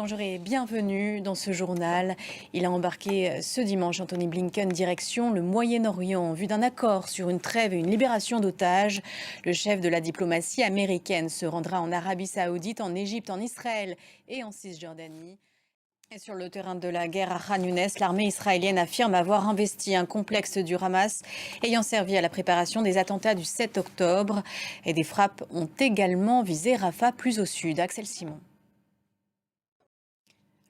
Bonjour et bienvenue dans ce journal. Il a embarqué ce dimanche Anthony Blinken direction le Moyen-Orient en vue d'un accord sur une trêve et une libération d'otages. Le chef de la diplomatie américaine se rendra en Arabie Saoudite, en Égypte, en Israël et en Cisjordanie. Et sur le terrain de la guerre à Khan Younes, l'armée israélienne affirme avoir investi un complexe du Hamas ayant servi à la préparation des attentats du 7 octobre. Et des frappes ont également visé Rafah plus au sud. Axel Simon.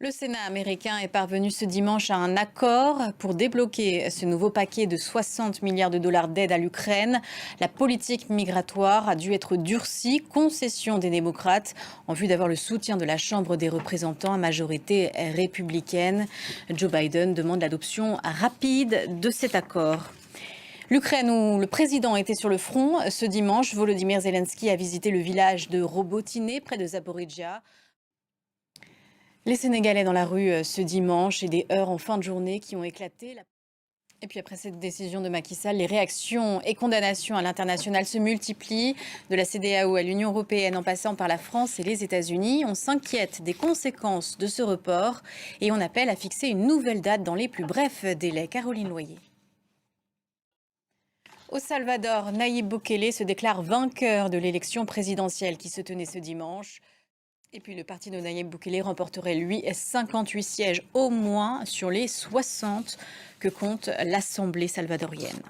Le Sénat américain est parvenu ce dimanche à un accord pour débloquer ce nouveau paquet de 60 milliards de dollars d'aide à l'Ukraine. La politique migratoire a dû être durcie, concession des démocrates, en vue d'avoir le soutien de la Chambre des représentants à majorité républicaine. Joe Biden demande l'adoption rapide de cet accord. L'Ukraine, où le président était sur le front ce dimanche, Volodymyr Zelensky a visité le village de Robotyne, près de Zaporijjia. Les Sénégalais dans la rue ce dimanche et des heurts en fin de journée qui ont éclaté. Et puis après cette décision de Macky Sall, les réactions et condamnations à l'international se multiplient. De la CEDEAO à l'Union européenne en passant par la France et les États-Unis, on s'inquiète des conséquences de ce report et on appelle à fixer une nouvelle date dans les plus brefs délais. Caroline Loyer. Au Salvador, Nayib Bukele se déclare vainqueur de l'élection présidentielle qui se tenait ce dimanche. Et puis le parti de Nayib Bukele remporterait, lui, 58 sièges au moins sur les 60 que compte l'Assemblée salvadorienne.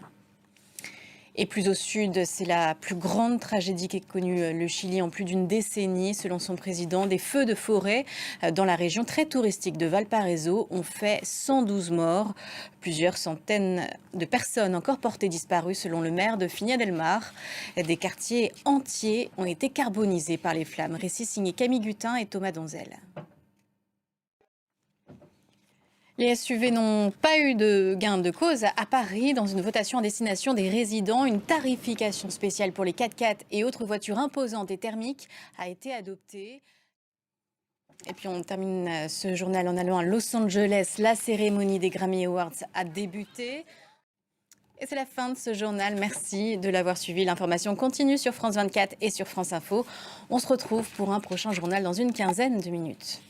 Et plus au sud, c'est la plus grande tragédie qu'ait connue le Chili en plus d'une décennie. Selon son président, des feux de forêt dans la région très touristique de Valparaiso ont fait 112 morts. Plusieurs centaines de personnes encore portées disparues selon le maire de Viña del Mar. Des quartiers entiers ont été carbonisés par les flammes. Récit signé Camille Gutin et Thomas Donzel. Les SUV n'ont pas eu de gain de cause à Paris. Dans une votation à destination des résidents, une tarification spéciale pour les 4x4 et autres voitures imposantes et thermiques a été adoptée. Et puis on termine ce journal en allant à Los Angeles. La cérémonie des Grammy Awards a débuté. Et c'est la fin de ce journal. Merci de l'avoir suivi. L'information continue sur France 24 et sur France Info. On se retrouve pour un prochain journal dans une quinzaine de minutes.